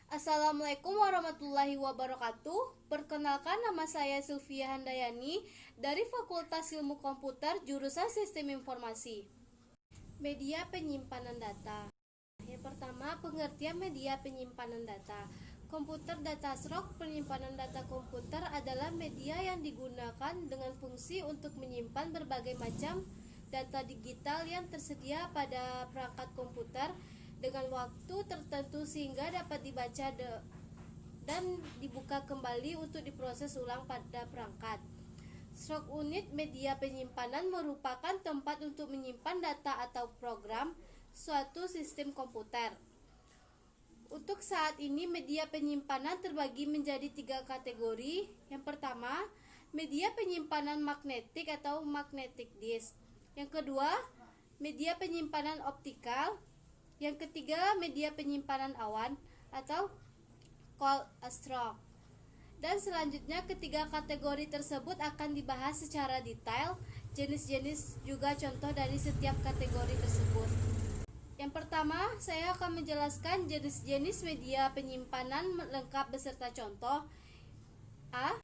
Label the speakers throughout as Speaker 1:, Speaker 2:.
Speaker 1: Assalamualaikum warahmatullahi wabarakatuh. Perkenalkan, nama saya Sylvia Handayani dari Fakultas Ilmu Komputer jurusan Sistem Informasi. Media penyimpanan data. Yang pertama, pengertian media penyimpanan data. Komputer data stroke penyimpanan data komputer adalah media yang digunakan dengan fungsi untuk menyimpan berbagai macam data digital yang tersedia pada perangkat komputer dengan waktu tertentu sehingga dapat dibaca dan dibuka kembali untuk diproses ulang pada perangkat. Stroke unit media penyimpanan merupakan tempat untuk menyimpan data atau program suatu sistem komputer. Untuk saat ini media penyimpanan terbagi menjadi 3 kategori. Yang pertama, media penyimpanan magnetik atau magnetic disk. Yang kedua, media penyimpanan optikal. Yang ketiga, media penyimpanan awan atau cold stroke. Dan selanjutnya ketiga kategori tersebut akan dibahas secara detail, jenis-jenis juga contoh dari setiap kategori tersebut. Yang pertama, saya akan menjelaskan jenis-jenis media penyimpanan lengkap beserta contoh. A.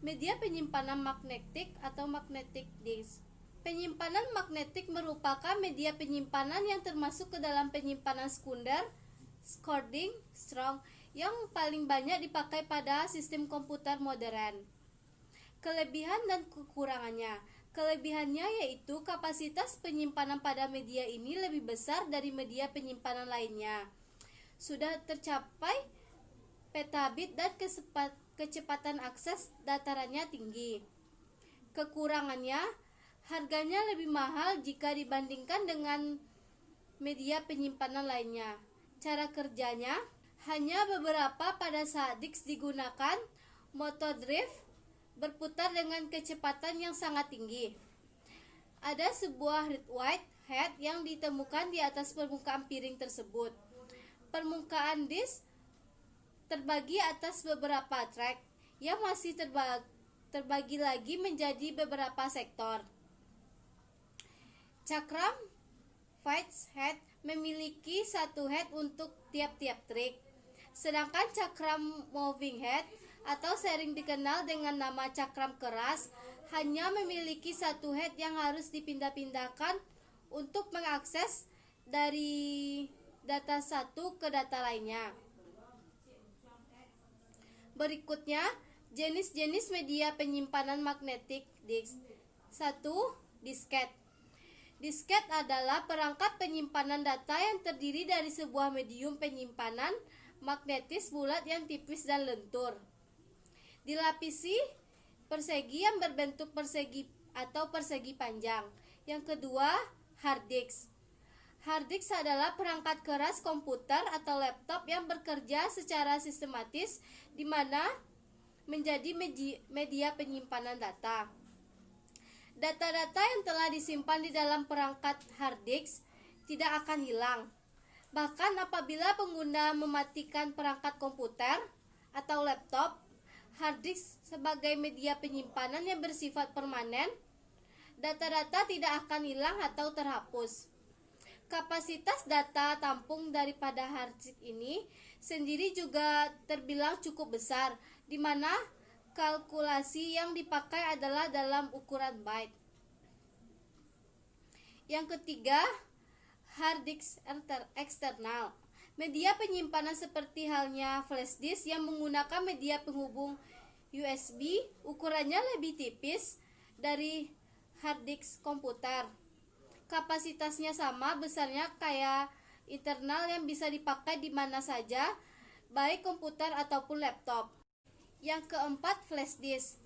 Speaker 1: Media penyimpanan magnetik atau magnetic disk. Penyimpanan magnetik merupakan media penyimpanan yang termasuk ke dalam penyimpanan sekunder, scrolling, strong, yang paling banyak dipakai pada sistem komputer modern. Kelebihan dan kekurangannya. Kelebihannya yaitu kapasitas penyimpanan pada media ini lebih besar dari media penyimpanan lainnya. Sudah tercapai petabit dan kecepatan akses datarannya tinggi. Kekurangannya, harganya lebih mahal jika dibandingkan dengan media penyimpanan lainnya. Cara kerjanya, hanya beberapa pada saat disk digunakan, motor drive berputar dengan kecepatan yang sangat tinggi. Ada sebuah red white head yang ditemukan di atas permukaan piring tersebut. Permukaan disk terbagi atas beberapa track yang masih terbagi lagi menjadi beberapa sektor. Cakram Fights head memiliki satu head untuk tiap-tiap track, sedangkan cakram moving head atau sering dikenal dengan nama cakram keras hanya memiliki satu head yang harus dipindah-pindahkan untuk mengakses dari data satu ke data lainnya. Berikutnya, jenis-jenis media penyimpanan magnetic disk. 1. Disket. Disket adalah perangkat penyimpanan data yang terdiri dari sebuah medium penyimpanan magnetis bulat yang tipis dan lentur. Dilapisi persegi yang berbentuk persegi atau persegi panjang. Yang kedua, hard disk. Hard disk adalah perangkat keras komputer atau laptop yang bekerja secara sistematis di mana menjadi media penyimpanan data. Data-data yang telah disimpan di dalam perangkat hard disk tidak akan hilang. Bahkan apabila pengguna mematikan perangkat komputer atau laptop, hard disk sebagai media penyimpanan yang bersifat permanen, data-data tidak akan hilang atau terhapus. Kapasitas data tampung daripada hard disk ini sendiri juga terbilang cukup besar, di mana kalkulasi yang dipakai adalah dalam ukuran byte. Yang ketiga, hard disk eksternal. Media penyimpanan seperti halnya flash disk yang menggunakan media penghubung USB, ukurannya lebih tipis dari hard disk komputer. Kapasitasnya sama besarnya kayak internal yang bisa dipakai di mana saja, baik komputer ataupun laptop. Yang keempat, flash disk.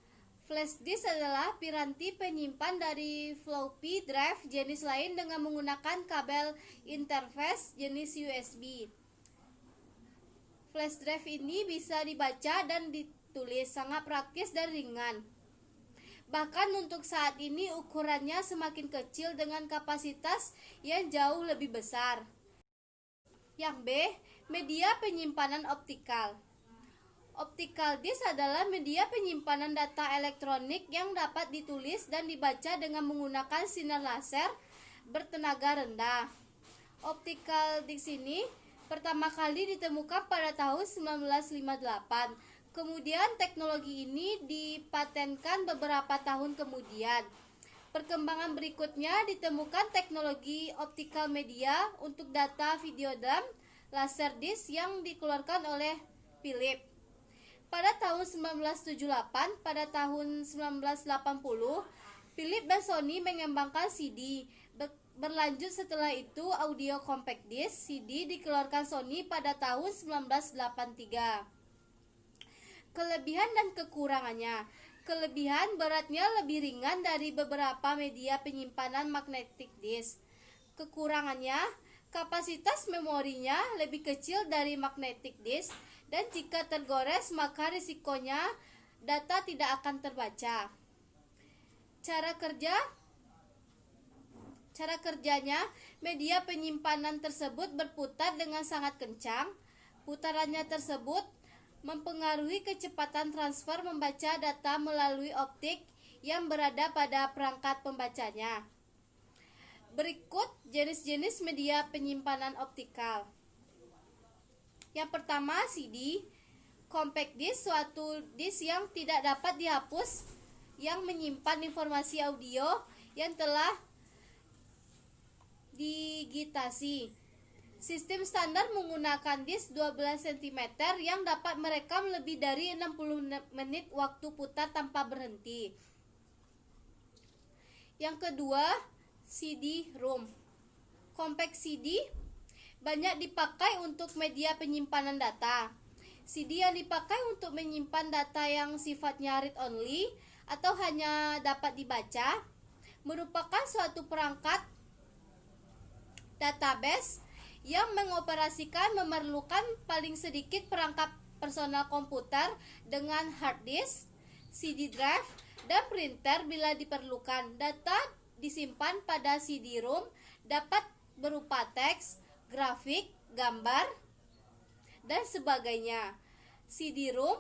Speaker 1: Flash disk adalah piranti penyimpan dari floppy drive jenis lain dengan menggunakan kabel interface jenis USB. Flash drive ini bisa dibaca dan ditulis, sangat praktis dan ringan. Bahkan untuk saat ini ukurannya semakin kecil dengan kapasitas yang jauh lebih besar. Yang B, media penyimpanan optikal. Optical disk adalah media penyimpanan data elektronik yang dapat ditulis dan dibaca dengan menggunakan sinar laser bertenaga rendah. Optical disk ini pertama kali ditemukan pada tahun 1958. Kemudian teknologi ini dipatenkan beberapa tahun kemudian. Perkembangan berikutnya ditemukan teknologi optical media untuk data video dan laserdisc yang dikeluarkan oleh Philips. Pada tahun 1978, pada tahun 1980, Philips dan Sony mengembangkan CD. Berlanjut setelah itu audio compact disc CD dikeluarkan Sony pada tahun 1983. Kelebihan dan kekurangannya. Kelebihan, beratnya lebih ringan dari beberapa media penyimpanan magnetic disk. Kekurangannya, kapasitas memorinya lebih kecil dari magnetic disk, dan jika tergores maka risikonya data tidak akan terbaca. Cara kerjanya, media penyimpanan tersebut berputar dengan sangat kencang. Putarannya tersebut mempengaruhi kecepatan transfer membaca data melalui optik yang berada pada perangkat pembacanya. Berikut jenis-jenis media penyimpanan optikal. Yang pertama, CD. Compact disc, suatu disk yang tidak dapat dihapus yang menyimpan informasi audio yang telah digitasi. Sistem standar menggunakan disk 12 cm yang dapat merekam lebih dari 60 menit waktu putar tanpa berhenti. Yang kedua, CD-ROM. Compact CD banyak dipakai untuk media penyimpanan data. CD yang dipakai untuk menyimpan data yang sifatnya read only atau hanya dapat dibaca merupakan suatu perangkat database yang mengoperasikan memerlukan paling sedikit perangkat personal komputer dengan hard disk, CD drive, dan printer bila diperlukan. Data disimpan pada CD-ROM dapat berupa teks, grafik, gambar, dan sebagainya. CD-ROM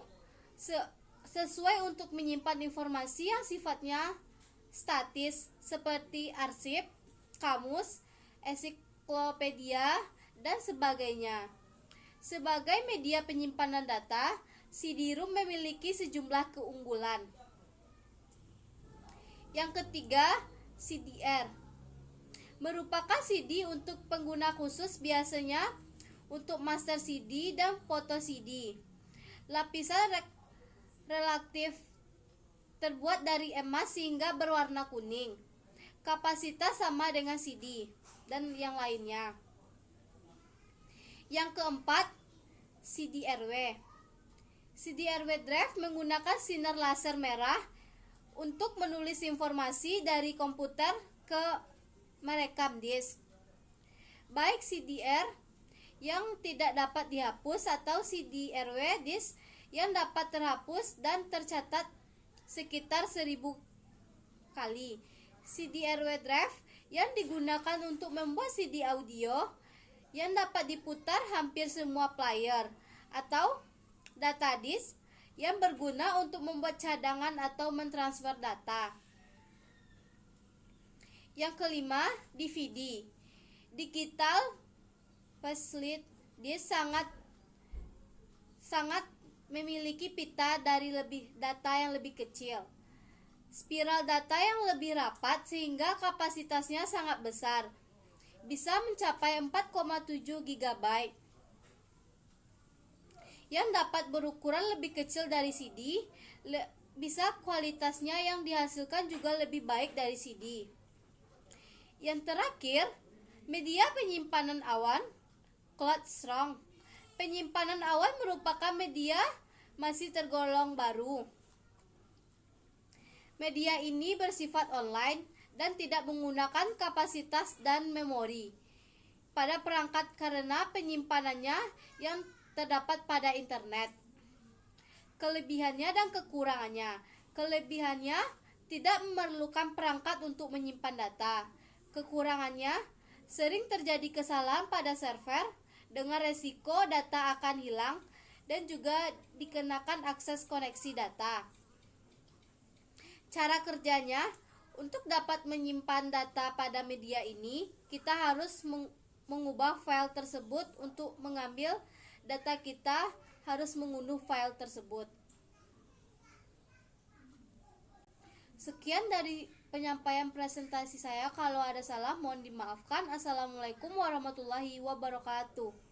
Speaker 1: sesuai untuk menyimpan informasi yang sifatnya statis seperti arsip, kamus, ensiklopedia, dan sebagainya. Sebagai media penyimpanan data, CD-ROM memiliki sejumlah keunggulan. Yang ketiga, CDR. Merupakan CD untuk pengguna khusus, biasanya untuk master CD dan foto CD. Lapisan relatif terbuat dari emas sehingga berwarna kuning. Kapasitas sama dengan CD dan yang lainnya. Yang keempat, CDRW. CDRW drive menggunakan sinar laser merah untuk menulis informasi dari komputer ke merekam disk. Baik CDR yang tidak dapat dihapus atau CDRW disk yang dapat terhapus dan tercatat sekitar 1000 kali. CDRW drive yang digunakan untuk membuat CD audio yang dapat diputar hampir semua player, atau data disk yang berguna untuk membuat cadangan atau mentransfer data. Yang kelima, DVD. Digital facility disk sangat memiliki pita dari data yang lebih kecil, spiral data yang lebih rapat sehingga kapasitasnya sangat besar, bisa mencapai 4,7 GB, yang dapat berukuran lebih kecil dari CD, bisa kualitasnya yang dihasilkan juga lebih baik dari CD. Yang terakhir, media penyimpanan awan, cloud strong. Penyimpanan awan merupakan media masih tergolong baru. Media ini bersifat online dan tidak menggunakan kapasitas dan memori pada perangkat karena penyimpanannya yang terdapat pada internet. Kelebihannya dan kekurangannya. Kelebihannya, tidak memerlukan perangkat untuk menyimpan data. Kekurangannya, sering terjadi kesalahan pada server dengan resiko data akan hilang dan juga dikenakan akses koneksi data. Cara kerjanya, untuk dapat menyimpan data pada media ini, kita harus mengubah file tersebut. Untuk mengambil data kita harus mengunduh file tersebut. Sekian dari penyampaian presentasi saya. Kalau ada salah mohon dimaafkan. Assalamualaikum warahmatullahi wabarakatuh.